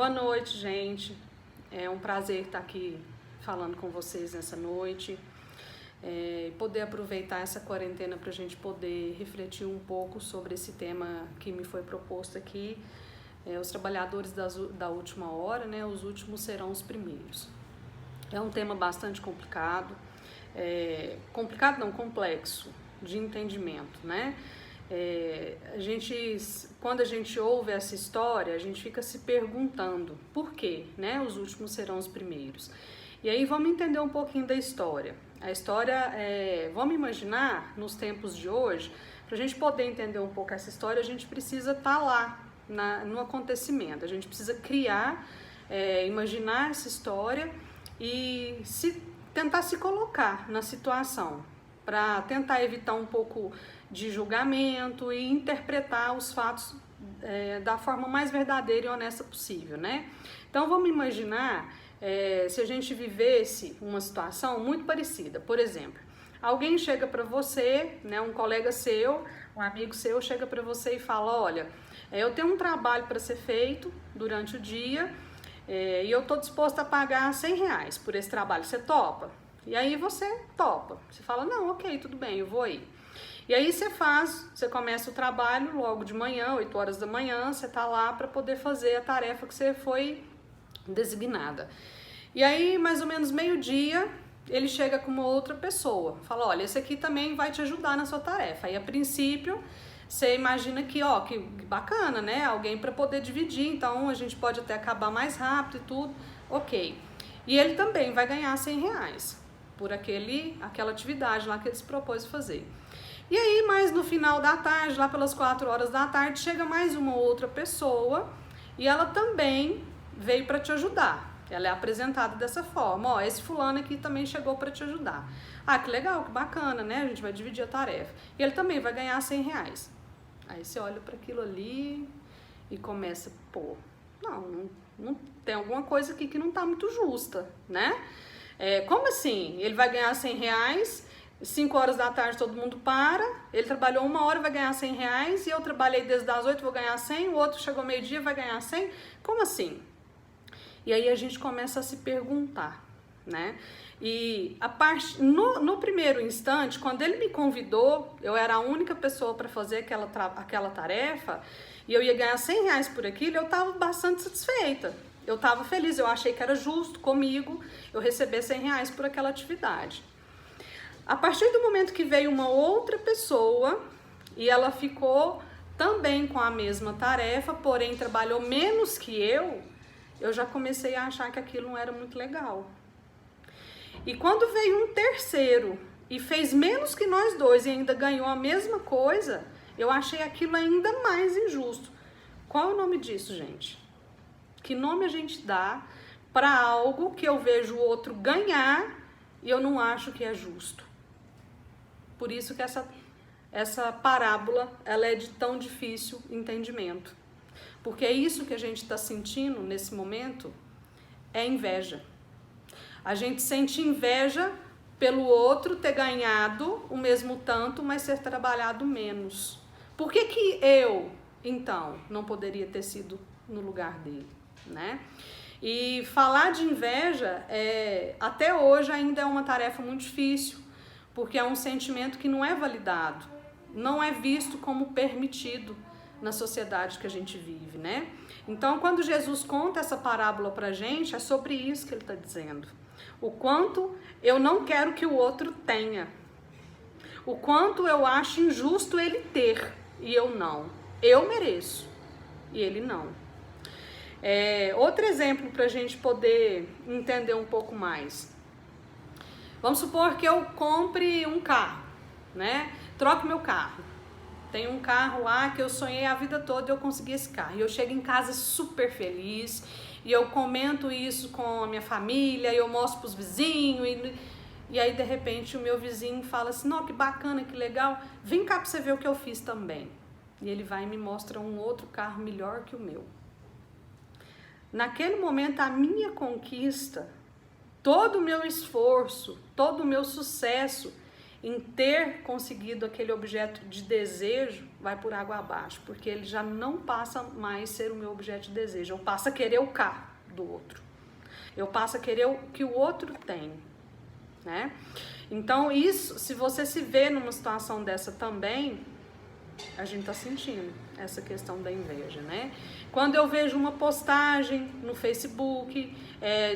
Boa noite, gente. É um prazer estar aqui falando com vocês nessa noite. Poder aproveitar essa quarentena para a gente poder refletir um pouco sobre esse tema que me foi proposto aqui. Os trabalhadores da última hora, né? Os últimos serão os primeiros. É um tema bastante complicado. Complicado não, complexo de entendimento, né? Quando a gente ouve essa história, a gente fica se perguntando por quê, né? Os últimos serão os primeiros. E aí vamos entender um pouquinho da história. A história, vamos imaginar, nos tempos de hoje, para a gente poder entender um pouco essa história, a gente precisa estar lá no acontecimento. A gente precisa criar, imaginar essa história e tentar se colocar na situação, para tentar evitar um pouco de julgamento e interpretar os fatos da forma mais verdadeira e honesta possível, né? Então vamos imaginar se a gente vivesse uma situação muito parecida. Por exemplo, alguém chega para você, né, um colega seu, um amigo seu chega para você e fala: olha, eu tenho um trabalho para ser feito durante o dia e eu estou disposto a pagar R$100 por esse trabalho, você topa? E aí você topa, você fala: não, ok, tudo bem, eu vou aí. E aí você começa o trabalho logo de manhã, 8 horas da manhã, você tá lá para poder fazer a tarefa que você foi designada. E aí, mais ou menos meio-dia, ele chega com uma outra pessoa, fala: olha, esse aqui também vai te ajudar na sua tarefa. Aí, a princípio, você imagina que bacana, né? Alguém para poder dividir, então a gente pode até acabar mais rápido e tudo, ok. E ele também vai ganhar R$100 por aquela atividade lá que ele se propôs fazer. E aí, mais no final da tarde, lá pelas 4 horas da tarde, chega mais uma outra pessoa e ela também veio para te ajudar. Ela é apresentada dessa forma: ó, esse fulano aqui também chegou para te ajudar. Ah, que legal, que bacana, né? A gente vai dividir a tarefa. E ele também vai ganhar R$100. Aí você olha para aquilo ali e começa: pô, não tem alguma coisa aqui que não tá muito justa, né? Como assim? Ele vai ganhar R$100, 5 horas da tarde todo mundo para, ele trabalhou 1 hora, vai ganhar R$100, e eu trabalhei desde as 8, vou ganhar 100, o outro chegou meio-dia, vai ganhar 100, como assim? E aí a gente começa a se perguntar, né? E no primeiro instante, quando ele me convidou, eu era a única pessoa para fazer aquela tarefa, e eu ia ganhar R$100 por aquilo, eu estava bastante satisfeita. Eu estava feliz, eu achei que era justo comigo eu receber R$100 por aquela atividade. A partir do momento que veio uma outra pessoa e ela ficou também com a mesma tarefa, porém trabalhou menos que eu já comecei a achar que aquilo não era muito legal. E quando veio um terceiro e fez menos que nós dois e ainda ganhou a mesma coisa, eu achei aquilo ainda mais injusto. Qual é o nome disso, gente? Que nome a gente dá para algo que eu vejo o outro ganhar e eu não acho que é justo? Por isso que essa parábola ela é de tão difícil entendimento. Porque é isso que a gente está sentindo nesse momento, é inveja. A gente sente inveja pelo outro ter ganhado o mesmo tanto, mas ser trabalhado menos. Por que eu, então, não poderia ter sido no lugar dele, né? E falar de inveja, até hoje ainda é uma tarefa muito difícil, porque é um sentimento que não é validado, não é visto como permitido na sociedade que a gente vive, né? Então, quando Jesus conta essa parábola pra gente, é sobre isso que ele está dizendo. O quanto eu não quero que o outro tenha. O quanto eu acho injusto ele ter e eu não. Eu mereço e ele não. Outro exemplo para a gente poder entender um pouco mais. Vamos supor que eu compre um carro, né? Troque meu carro. Tem um carro lá que eu sonhei a vida toda e eu consegui esse carro. E eu chego em casa super feliz e eu comento isso com a minha família, e eu mostro pros vizinhos e aí de repente o meu vizinho fala assim: não, que bacana, que legal, vem cá pra você ver o que eu fiz também. E ele vai e me mostra um outro carro melhor que o meu. Naquele momento a minha conquista, todo o meu esforço, todo o meu sucesso em ter conseguido aquele objeto de desejo vai por água abaixo, porque ele já não passa mais a ser o meu objeto de desejo. Eu passo a querer o carro do outro. Eu passo a querer o que o outro tem, né? Então, isso, se você se vê numa situação dessa também, a gente tá sentindo essa questão da inveja, né? Quando eu vejo uma postagem no Facebook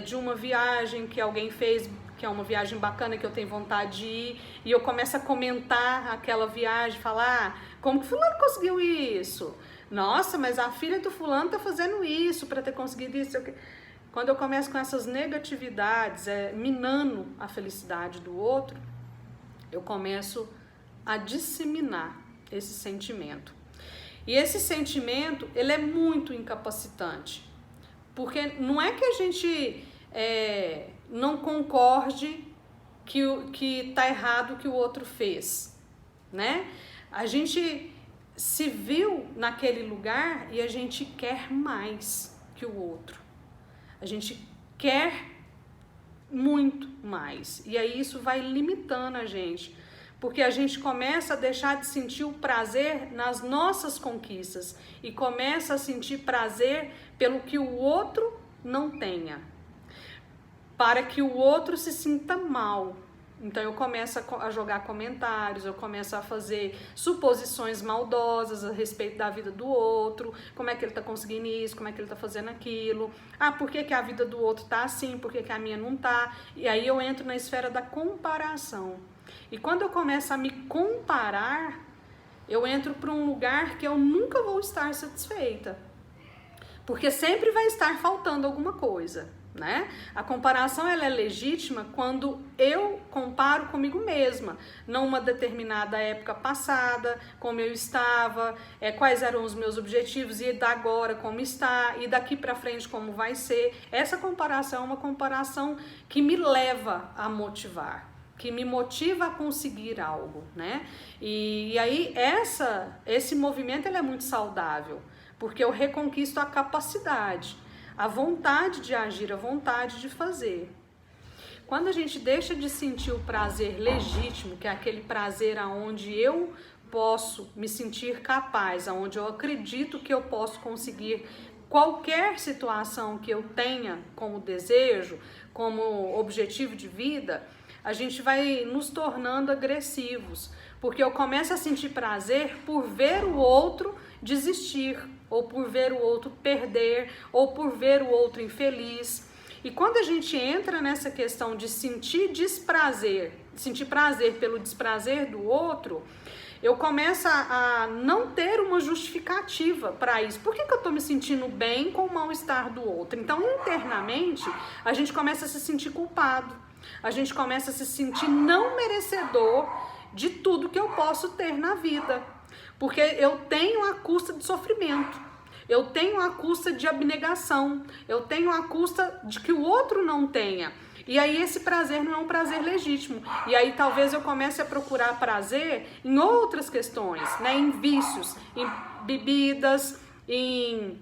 de uma viagem que alguém fez, que é uma viagem bacana que eu tenho vontade de ir, e eu começo a comentar aquela viagem, falar, como que fulano conseguiu isso? Nossa, mas a filha do fulano tá fazendo isso para ter conseguido isso. Quando eu começo com essas negatividades, minando a felicidade do outro, eu começo a disseminar esse sentimento. E esse sentimento, ele é muito incapacitante. Porque não é que a gente não concorde que tá errado o que o outro fez, né? A gente se viu naquele lugar e a gente quer mais que o outro. A gente quer muito mais. E aí isso vai limitando a gente. Porque a gente começa a deixar de sentir o prazer nas nossas conquistas. E começa a sentir prazer pelo que o outro não tenha. Para que o outro se sinta mal. Então eu começo a jogar comentários, eu começo a fazer suposições maldosas a respeito da vida do outro, como é que ele tá conseguindo isso, como é que ele tá fazendo aquilo, por que a vida do outro tá assim, por que a minha não tá, e aí eu entro na esfera da comparação. E quando eu começo a me comparar, eu entro para um lugar que eu nunca vou estar satisfeita, porque sempre vai estar faltando alguma coisa. Né? A comparação ela é legítima quando eu comparo comigo mesma, numa determinada época passada, como eu estava, quais eram os meus objetivos e da agora como está e daqui para frente como vai ser. Essa comparação é uma comparação que me leva a motivar, que me motiva a conseguir algo, né? E aí esse movimento ele é muito saudável, porque eu reconquisto a capacidade, a vontade de agir, a vontade de fazer. Quando a gente deixa de sentir o prazer legítimo, que é aquele prazer aonde eu posso me sentir capaz, aonde eu acredito que eu posso conseguir qualquer situação que eu tenha como desejo, como objetivo de vida, a gente vai nos tornando agressivos, porque eu começo a sentir prazer por ver o outro desistir, ou por ver o outro perder, ou por ver o outro infeliz. E quando a gente entra nessa questão de sentir desprazer, sentir prazer pelo desprazer do outro, eu começo a não ter uma justificativa para isso. Por que eu estou me sentindo bem com o mal-estar do outro? Então, internamente, a gente começa a se sentir culpado. A gente começa a se sentir não merecedor de tudo que eu posso ter na vida. Porque eu tenho a custa de sofrimento, eu tenho a custa de abnegação, eu tenho a custa de que o outro não tenha. E aí esse prazer não é um prazer legítimo. E aí talvez eu comece a procurar prazer em outras questões, né? Em vícios, em bebidas, em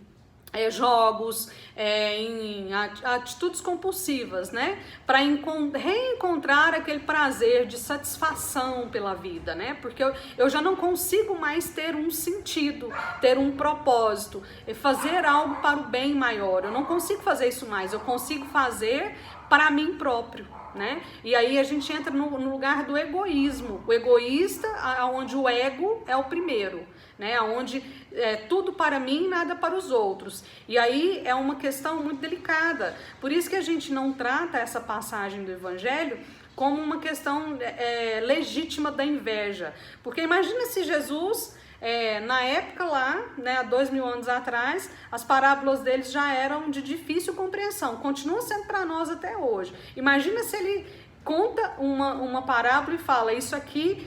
jogos, em atitudes compulsivas, né? Para reencontrar aquele prazer de satisfação pela vida, né? Porque eu já não consigo mais ter um sentido, ter um propósito, fazer algo para o bem maior. Eu não consigo fazer isso mais, eu consigo fazer para mim próprio, né? E aí a gente entra no lugar do egoísmo, o egoísta, onde o ego é o primeiro, né? Onde tudo para mim, nada para os outros. E aí é uma questão muito delicada. Por isso que a gente não trata essa passagem do Evangelho como uma questão legítima da inveja. Porque imagina se Jesus, na época lá, né, há 2000 anos atrás, as parábolas deles já eram de difícil compreensão. Continua sendo para nós até hoje. Imagina se ele conta uma parábola e fala, isso aqui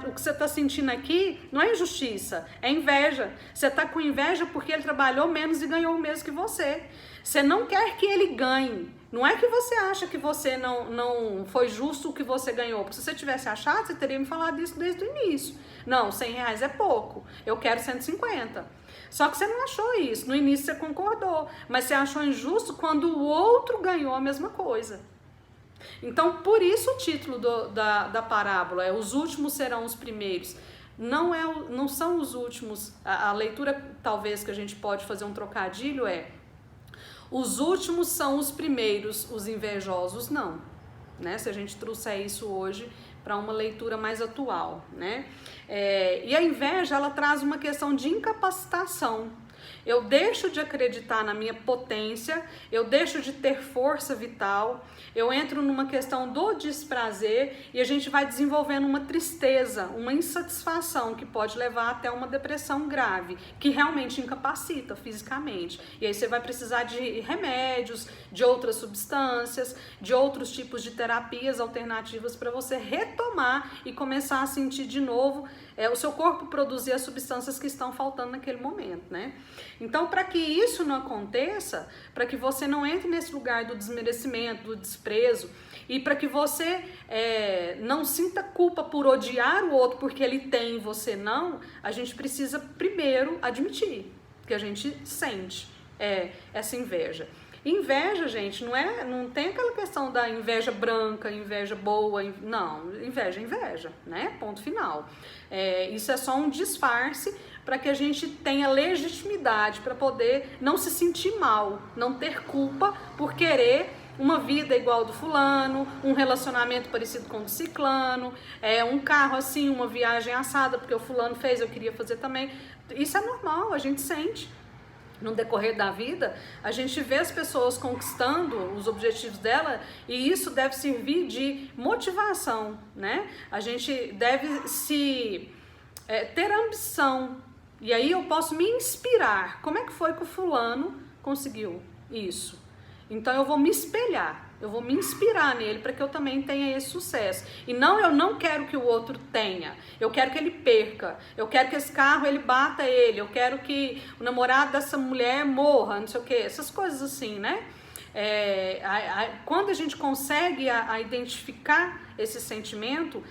o que você está sentindo aqui não é injustiça, é inveja. Você está com inveja porque ele trabalhou menos e ganhou o mesmo que você. Você não quer que ele ganhe. Não é que você acha que você não foi justo o que você ganhou. Porque se você tivesse achado, você teria me falado isso desde o início. Não, R$100 é pouco. Eu quero 150. Só que você não achou isso. No início você concordou. Mas você achou injusto quando o outro ganhou a mesma coisa. Então, por isso o título da parábola é Os Últimos Serão os Primeiros. não são os últimos. A leitura talvez que a gente pode fazer um trocadilho é: os últimos são os primeiros, os invejosos não, né? Se a gente trouxer isso hoje para uma leitura mais atual, né? E a inveja, ela traz uma questão de incapacitação. Eu deixo de acreditar na minha potência, eu deixo de ter força vital, eu entro numa questão do desprazer e a gente vai desenvolvendo uma tristeza, uma insatisfação que pode levar até uma depressão grave, que realmente incapacita fisicamente. E aí você vai precisar de remédios, de outras substâncias, de outros tipos de terapias alternativas para você retomar e começar a sentir de novo o seu corpo produzir as substâncias que estão faltando naquele momento, né? Então, para que isso não aconteça, para que você não entre nesse lugar do desmerecimento, do desprezo, e para que você não sinta culpa por odiar o outro porque ele tem e você não, a gente precisa primeiro admitir que a gente sente essa inveja. Inveja, gente, não tem aquela questão da inveja branca, inveja boa, não, inveja é inveja, né? Ponto final. Isso é só um disfarce para que a gente tenha legitimidade para poder não se sentir mal, não ter culpa por querer uma vida igual do fulano, um relacionamento parecido com o do ciclano, um carro assim, uma viagem assada, porque o fulano fez, eu queria fazer também. Isso é normal, a gente sente. No decorrer da vida, a gente vê as pessoas conquistando os objetivos dela e isso deve servir de motivação, né? A gente deve ter ambição e aí eu posso me inspirar. Como é que foi que o fulano conseguiu isso? Então eu vou me espelhar, eu vou me inspirar nele para que eu também tenha esse sucesso. E eu não quero que o outro tenha, eu quero que ele perca, eu quero que esse carro ele bata ele, eu quero que o namorado dessa mulher morra, não sei o que, essas coisas assim, né? Quando a gente consegue a identificar esse sentimento,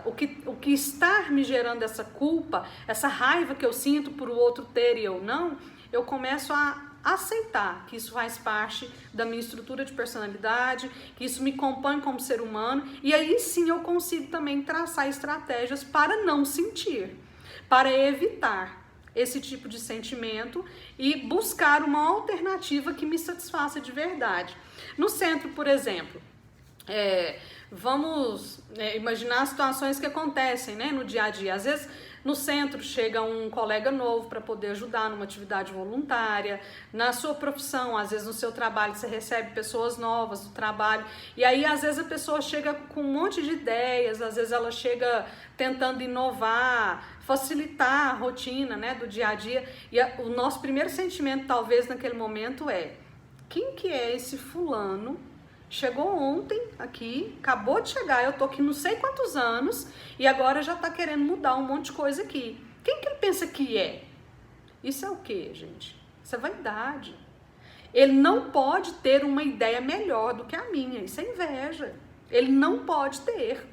o que está me gerando essa culpa, essa raiva que eu sinto por o outro ter e eu não, eu começo a aceitar que isso faz parte da minha estrutura de personalidade, que isso me compõe como ser humano, e aí sim eu consigo também traçar estratégias para não sentir, para evitar esse tipo de sentimento e buscar uma alternativa que me satisfaça de verdade. No centro, por exemplo, vamos imaginar situações que acontecem, né, no dia a dia. Às vezes no centro chega um colega novo para poder ajudar numa atividade voluntária, na sua profissão, às vezes no seu trabalho você recebe pessoas novas do trabalho, e aí às vezes a pessoa chega com um monte de ideias, às vezes ela chega tentando inovar, facilitar a rotina, né, do dia a dia, e o nosso primeiro sentimento talvez naquele momento quem que é esse fulano? Chegou ontem aqui, acabou de chegar, eu tô aqui não sei quantos anos e agora já tá querendo mudar um monte de coisa aqui. Quem que ele pensa que é? Isso é o quê, gente? Isso é vaidade. Ele não pode ter uma ideia melhor do que a minha, isso é inveja. Ele não pode ter.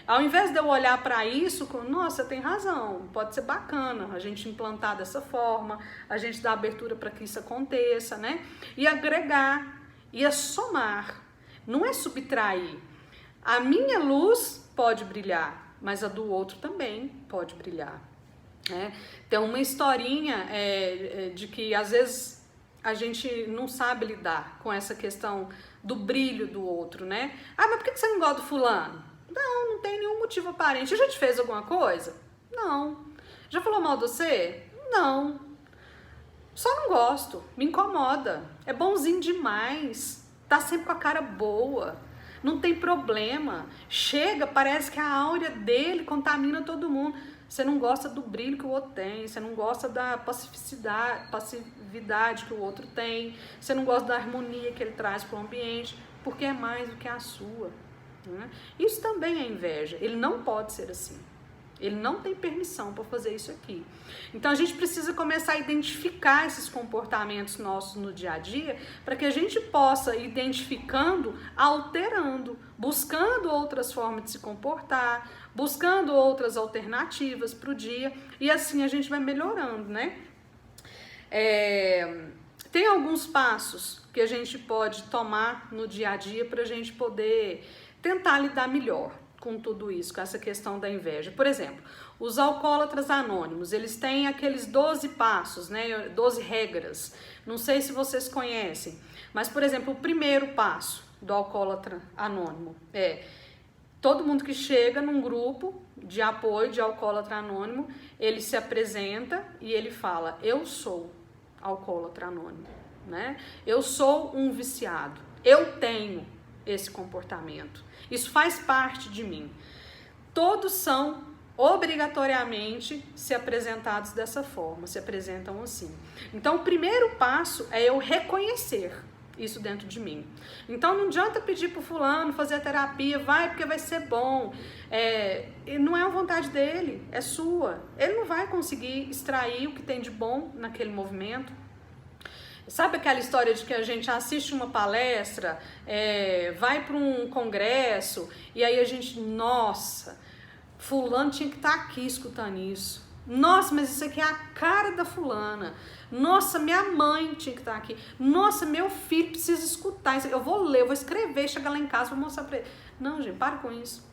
Ao invés de eu olhar para isso, nossa, tem razão, pode ser bacana a gente implantar dessa forma, a gente dar abertura para que isso aconteça, né? E agregar, e somar. Não é subtrair. A minha luz pode brilhar, mas a do outro também pode brilhar. Né? Tem uma historinha de que às vezes a gente não sabe lidar com essa questão do brilho do outro, né? Mas por que você não gosta do fulano? Não tem nenhum motivo aparente. Já te fez alguma coisa? Não. Já falou mal de você? Não. Só não gosto, me incomoda. É bonzinho demais. Tá sempre com a cara boa, não tem problema, chega, parece que a áurea dele contamina todo mundo. Você não gosta do brilho que o outro tem, você não gosta da passividade que o outro tem, você não gosta da harmonia que ele traz para o ambiente, porque é mais do que a sua. Né? Isso também é inveja, ele não pode ser assim. Ele não tem permissão para fazer isso aqui. Então a gente precisa começar a identificar esses comportamentos nossos no dia a dia para que a gente possa, identificando, alterando, buscando outras formas de se comportar, buscando outras alternativas para o dia e assim a gente vai melhorando, né? Tem alguns passos que a gente pode tomar no dia a dia para a gente poder tentar lidar melhor com tudo isso, com essa questão da inveja. Por exemplo, os alcoólatras anônimos, eles têm aqueles 12 passos, né, 12 regras. Não sei se vocês conhecem, mas, por exemplo, o primeiro passo do alcoólatra anônimo é: todo mundo que chega num grupo de apoio de alcoólatra anônimo, ele se apresenta e ele fala: eu sou alcoólatra anônimo, né? Eu sou um viciado, eu tenho esse comportamento, isso faz parte de mim. Todos são obrigatoriamente se apresentados dessa forma, se apresentam assim. Então, o primeiro passo é eu reconhecer isso dentro de mim. Então, não adianta pedir pro fulano fazer a terapia, vai porque vai ser bom. Não é a vontade dele, é sua. Ele não vai conseguir extrair o que tem de bom naquele movimento. Sabe aquela história de que a gente assiste uma palestra, vai para um congresso, e aí a gente, nossa, fulano tinha que estar aqui escutando isso. Nossa, mas isso aqui é a cara da fulana. Nossa, minha mãe tinha que estar aqui. Nossa, meu filho precisa escutar isso. Eu vou ler, eu vou escrever, chegar lá em casa, vou mostrar para ele. Não, gente, para com isso.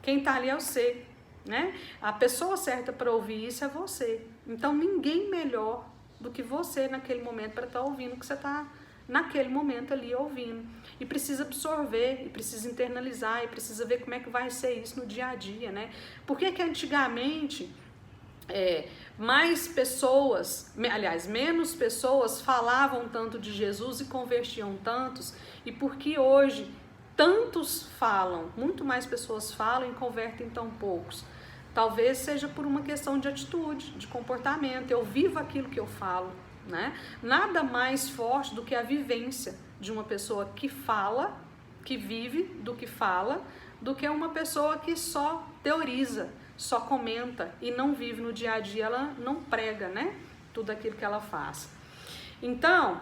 Quem tá ali é você, né? A pessoa certa para ouvir isso é você. Então, ninguém melhor do que você naquele momento para estar ouvindo o que você está naquele momento ali ouvindo. E precisa absorver, e precisa internalizar, e precisa ver como é que vai ser isso no dia a dia, né? Por que que antigamente mais pessoas, aliás, menos pessoas falavam tanto de Jesus e convertiam tantos, e por que hoje tantos falam, muito mais pessoas falam e convertem tão poucos? Talvez seja por uma questão de atitude, de comportamento. Eu vivo aquilo que eu falo, né? Nada mais forte do que a vivência de uma pessoa que fala, que vive do que fala, do que uma pessoa que só teoriza, só comenta e não vive no dia a dia, ela não prega, né? Tudo aquilo que ela faz. Então,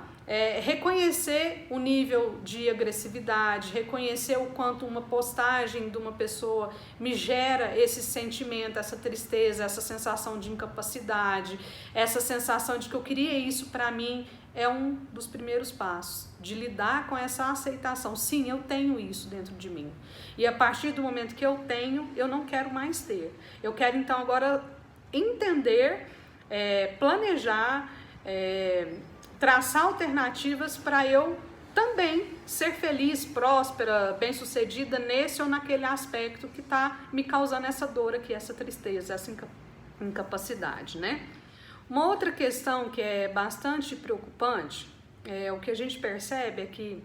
reconhecer o nível de agressividade, reconhecer o quanto uma postagem de uma pessoa me gera esse sentimento, essa tristeza, essa sensação de incapacidade, essa sensação de que eu queria isso para mim, é um dos primeiros passos, de lidar com essa aceitação. Sim, eu tenho isso dentro de mim. E a partir do momento que eu tenho, eu não quero mais ter. Eu quero então agora entender, planejar, traçar alternativas para eu também ser feliz, próspera, bem-sucedida nesse ou naquele aspecto que está me causando essa dor aqui, essa tristeza, essa incapacidade, né? Uma outra questão que é bastante preocupante, o que a gente percebe é que,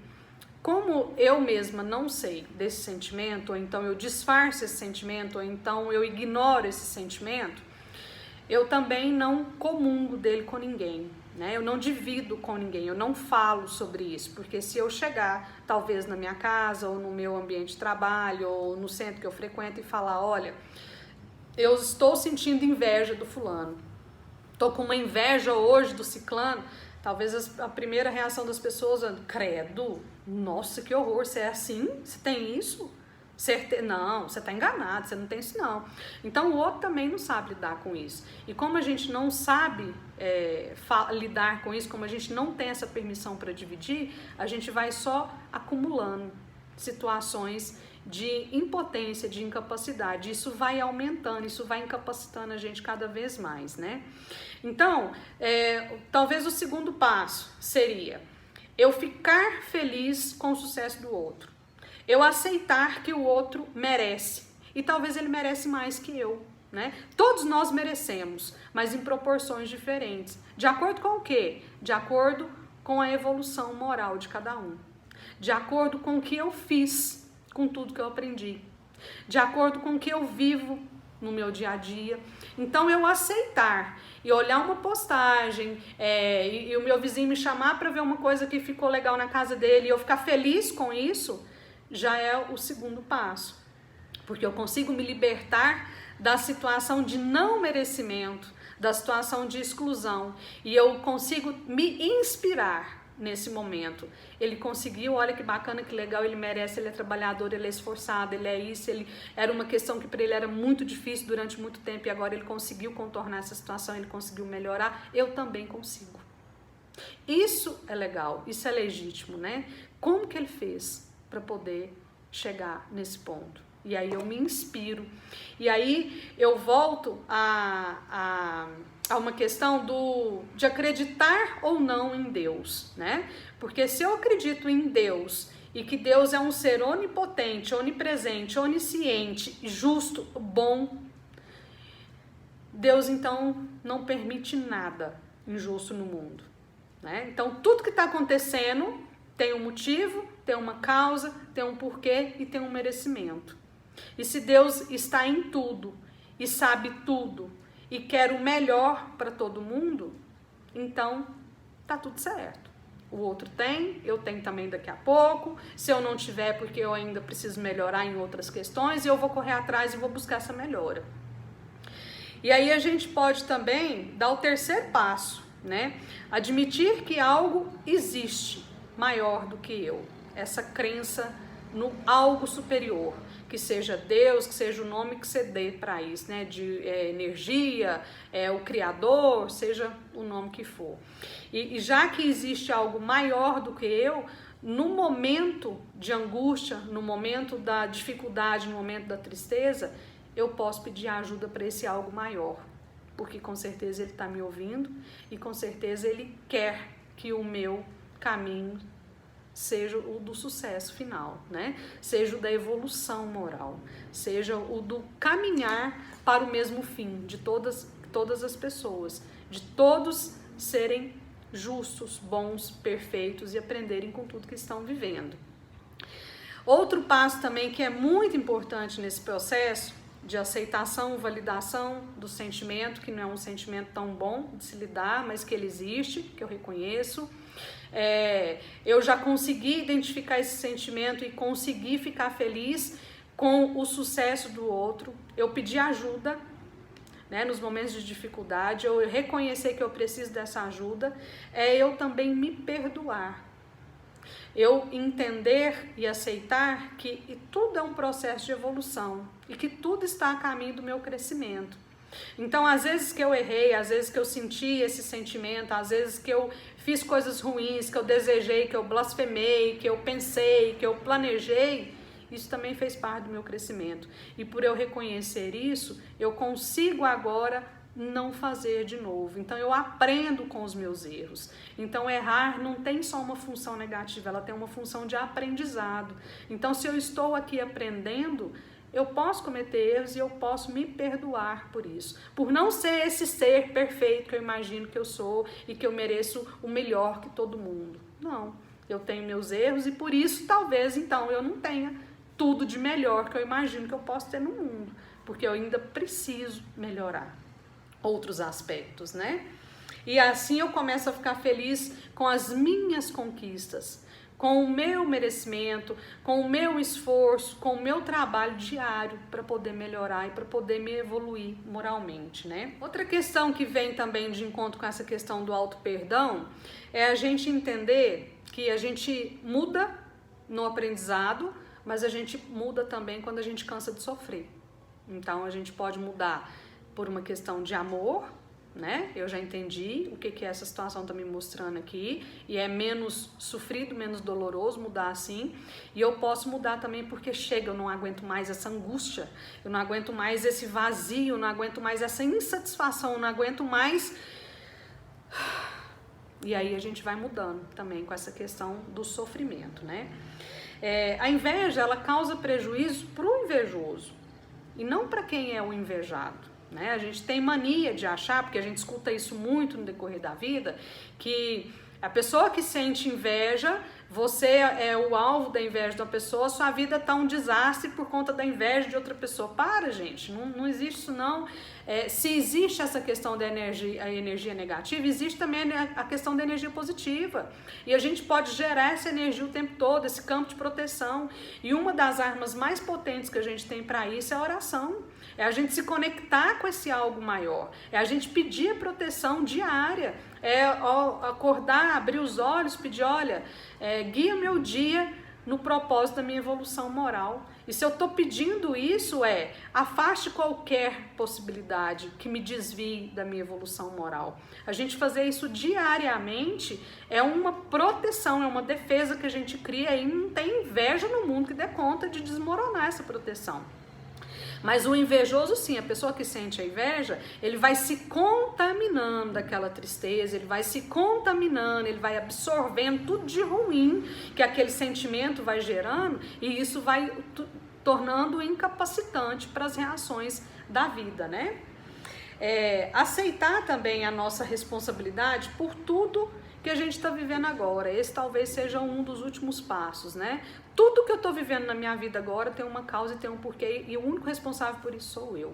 como eu mesma não sei desse sentimento, ou então eu disfarço esse sentimento, ou então eu ignoro esse sentimento, eu também não comungo dele com ninguém, né? Eu não divido com ninguém, eu não falo sobre isso, porque se eu chegar, talvez na minha casa, ou no meu ambiente de trabalho, ou no centro que eu frequento e falar: olha, eu estou sentindo inveja do fulano, tô com uma inveja hoje do ciclano, talvez a primeira reação das pessoas é: credo, nossa, que horror, você é assim? Você tem isso? Não, você está enganado, você não tem isso não. Então o outro também não sabe lidar com isso. E como a gente não sabe lidar com isso, como a gente não tem essa permissão para dividir, a gente vai só acumulando situações de impotência, de incapacidade. Isso vai aumentando, isso vai incapacitando a gente cada vez mais, né? Então, talvez o segundo passo seria eu ficar feliz com o sucesso do outro. Eu aceitar que o outro merece, e talvez ele merece mais que eu, né? Todos nós merecemos, mas em proporções diferentes. De acordo com o quê? De acordo com a evolução moral de cada um. De acordo com o que eu fiz, com tudo que eu aprendi. De acordo com o que eu vivo no meu dia a dia. Então, eu aceitar e olhar uma postagem e o meu vizinho me chamar para ver uma coisa que ficou legal na casa dele e eu ficar feliz com isso, já é o segundo passo, porque eu consigo me libertar da situação de não merecimento, da situação de exclusão, e eu consigo me inspirar nesse momento. Ele conseguiu, olha que bacana, que legal, ele merece, ele é trabalhador, ele é esforçado, ele é isso, era uma questão que para ele era muito difícil durante muito tempo e agora ele conseguiu contornar essa situação, ele conseguiu melhorar, eu também consigo. Isso é legal, isso é legítimo, né? Como que ele fez para poder chegar nesse ponto? E aí eu me inspiro. E aí eu volto a uma questão de acreditar ou não em Deus, né? Porque se eu acredito em Deus e que Deus é um ser onipotente, onipresente, onisciente, justo, bom, Deus então não permite nada injusto no mundo, né? Então tudo que está acontecendo tem um motivo, tem uma causa, tem um porquê e tem um merecimento. E se Deus está em tudo e sabe tudo e quer o melhor para todo mundo, então tá tudo certo. O outro tem, eu tenho também daqui a pouco. Se eu não tiver, porque eu ainda preciso melhorar em outras questões, eu vou correr atrás e vou buscar essa melhora. E aí a gente pode também dar o terceiro passo, né? Admitir que algo existe maior do que eu. Essa crença no algo superior, que seja Deus, que seja o nome que você dê para isso, né? De energia, o Criador, seja o nome que for. E já que existe algo maior do que eu, no momento de angústia, no momento da dificuldade, no momento da tristeza, eu posso pedir ajuda para esse algo maior, porque com certeza ele está me ouvindo e com certeza ele quer que o meu caminho seja o do sucesso final, né? Seja o da evolução moral, seja o do caminhar para o mesmo fim de todas as pessoas, de todos serem justos, bons, perfeitos e aprenderem com tudo que estão vivendo. Outro passo também que é muito importante nesse processo de aceitação, validação do sentimento, que não é um sentimento tão bom de se lidar, mas que ele existe, que eu reconheço. Eu já consegui identificar esse sentimento e consegui ficar feliz com o sucesso do outro. Eu pedi ajuda, né, nos momentos de dificuldade, eu reconhecer que eu preciso dessa ajuda, eu também me perdoar. Eu entender e aceitar que tudo é um processo de evolução e que tudo está a caminho do meu crescimento. Então, às vezes que eu errei, às vezes que eu senti esse sentimento, às vezes que eu fiz coisas ruins, que eu desejei, que eu blasfemei, que eu pensei, que eu planejei, isso também fez parte do meu crescimento. E por eu reconhecer isso, eu consigo agora não fazer de novo. Então eu aprendo com os meus erros. Então errar não tem só uma função negativa, ela tem uma função de aprendizado. Então se eu estou aqui aprendendo, eu posso cometer erros e eu posso me perdoar por isso. Por não ser esse ser perfeito que eu imagino que eu sou e que eu mereço o melhor que todo mundo. Não, eu tenho meus erros e por isso talvez então eu não tenha tudo de melhor que eu imagino que eu posso ter no mundo. Porque eu ainda preciso melhorar outros aspectos, né? E assim eu começo a ficar feliz com as minhas conquistas, com o meu merecimento, com o meu esforço, com o meu trabalho diário para poder melhorar e para poder me evoluir moralmente, né? Outra questão que vem também de encontro com essa questão do auto-perdão é a gente entender que a gente muda no aprendizado, mas a gente muda também quando a gente cansa de sofrer. Então a gente pode mudar por uma questão de amor, né? Eu já entendi o que essa situação está me mostrando aqui e é menos sofrido, menos doloroso mudar assim. E eu posso mudar também porque chega, eu não aguento mais essa angústia, eu não aguento mais esse vazio, eu não aguento mais essa insatisfação, eu não aguento mais. E aí a gente vai mudando também com essa questão do sofrimento, né? A inveja, ela causa prejuízo para o invejoso e não para quem é o invejado. Né? A gente tem mania de achar, porque a gente escuta isso muito no decorrer da vida, que a pessoa que sente inveja, você é o alvo da inveja de uma pessoa, sua vida está um desastre por conta da inveja de outra pessoa. Para, gente, não existe isso não. Se existe essa questão da energia negativa, existe também a questão da energia positiva. E a gente pode gerar essa energia o tempo todo, esse campo de proteção. E uma das armas mais potentes que a gente tem para isso é a oração. É a gente se conectar com esse algo maior. É a gente pedir a proteção diária. É acordar, abrir os olhos, pedir, olha, guia meu dia no propósito da minha evolução moral. E se eu estou pedindo isso, afaste qualquer possibilidade que me desvie da minha evolução moral. A gente fazer isso diariamente é uma proteção, é uma defesa que a gente cria, e não tem inveja no mundo que dê conta de desmoronar essa proteção. Mas o invejoso, sim, a pessoa que sente a inveja, ele vai se contaminando daquela tristeza, ele vai se contaminando, ele vai absorvendo tudo de ruim que aquele sentimento vai gerando, e isso vai tornando incapacitante para as reações da vida, né? Aceitar também a nossa responsabilidade por tudo que a gente está vivendo agora. Esse talvez seja um dos últimos passos, né? Tudo que eu estou vivendo na minha vida agora tem uma causa e tem um porquê, e o único responsável por isso sou eu.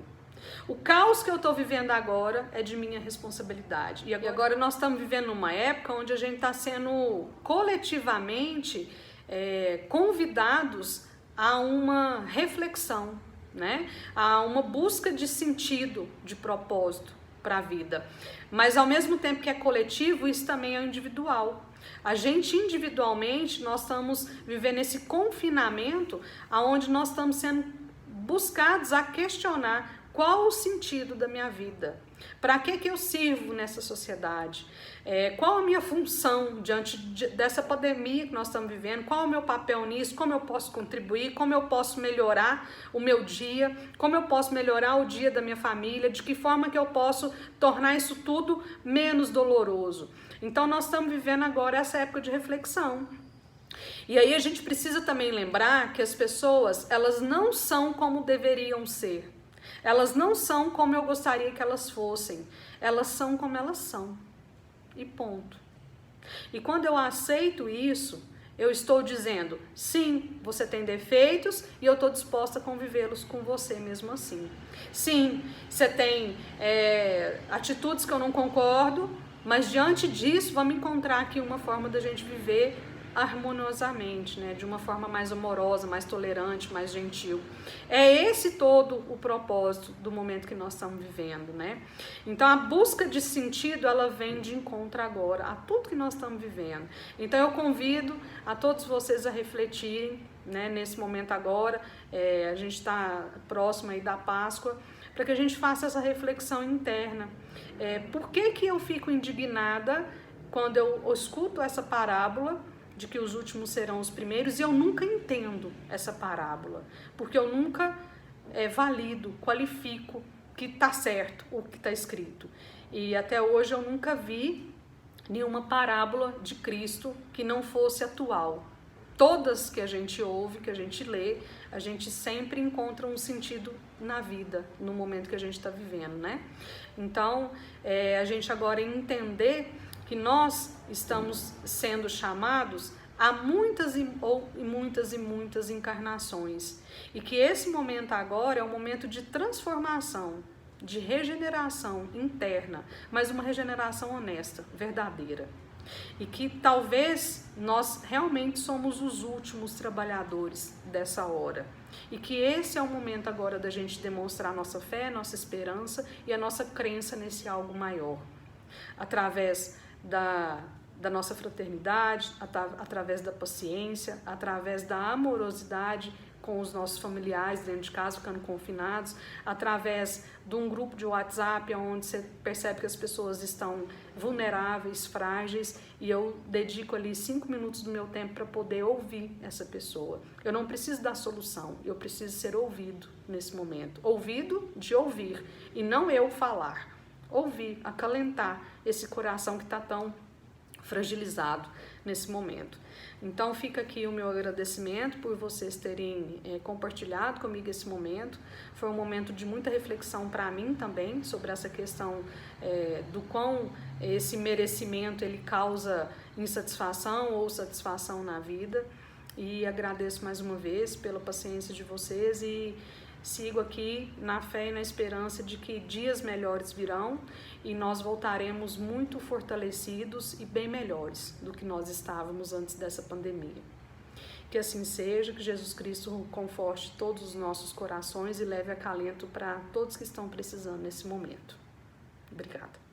O caos que eu estou vivendo agora é de minha responsabilidade. E agora nós estamos vivendo numa época onde a gente está sendo coletivamente convidados a uma reflexão, né? A uma busca de sentido, de propósito para a vida. Mas ao mesmo tempo que é coletivo, isso também é individual. A gente individualmente, nós estamos vivendo esse confinamento onde nós estamos sendo buscados a questionar qual o sentido da minha vida, para que eu sirvo nessa sociedade, qual a minha função diante dessa pandemia que nós estamos vivendo, qual é o meu papel nisso, como eu posso contribuir, como eu posso melhorar o meu dia, como eu posso melhorar o dia da minha família, de que forma que eu posso tornar isso tudo menos doloroso. Então nós estamos vivendo agora essa época de reflexão. E aí a gente precisa também lembrar que as pessoas, elas não são como deveriam ser. Elas não são como eu gostaria que elas fossem. Elas são como elas são. E ponto. E quando eu aceito isso, eu estou dizendo, sim, você tem defeitos e eu estou disposta a convivê-los com você mesmo assim. Sim, você tem atitudes que eu não concordo, mas diante disso, vamos encontrar aqui uma forma da gente viver harmoniosamente, né? De uma forma mais amorosa, mais tolerante, mais gentil. É esse todo o propósito do momento que nós estamos vivendo, né? Então a busca de sentido, ela vem de encontro agora a tudo que nós estamos vivendo. Então eu convido a todos vocês a refletirem, né? Nesse momento agora, a gente está próximo aí da Páscoa, para que a gente faça essa reflexão interna. Por que eu fico indignada quando eu escuto essa parábola de que os últimos serão os primeiros, e eu nunca entendo essa parábola, porque eu nunca valido, qualifico que está certo o que está escrito. E até hoje eu nunca vi nenhuma parábola de Cristo que não fosse atual. Todas que a gente ouve, que a gente lê, a gente sempre encontra um sentido na vida, no momento que a gente está vivendo, né? Então, a gente agora entender que nós estamos sendo chamados a muitas encarnações, e que esse momento agora é um momento de transformação, de regeneração interna, mas uma regeneração honesta, verdadeira. E que talvez nós realmente somos os últimos trabalhadores dessa hora. E que esse é o momento agora da gente demonstrar nossa fé, nossa esperança e a nossa crença nesse algo maior. Através da nossa fraternidade, através da paciência, através da amorosidade com os nossos familiares dentro de casa, ficando confinados, através de um grupo de WhatsApp onde você percebe que as pessoas estão vulneráveis, frágeis, e eu dedico ali 5 minutos do meu tempo para poder ouvir essa pessoa. Eu não preciso dar solução, eu preciso ser ouvido nesse momento. Ouvido de ouvir, e não eu falar. Ouvir, acalentar esse coração que está tão fragilizado nesse momento. Então fica aqui o meu agradecimento por vocês terem compartilhado comigo esse momento. Foi um momento de muita reflexão para mim também, sobre essa questão do quão esse merecimento ele causa insatisfação ou satisfação na vida. E agradeço mais uma vez pela paciência de vocês e sigo aqui na fé e na esperança de que dias melhores virão e nós voltaremos muito fortalecidos e bem melhores do que nós estávamos antes dessa pandemia. Que assim seja, que Jesus Cristo conforte todos os nossos corações e leve acalento para todos que estão precisando nesse momento. Obrigada.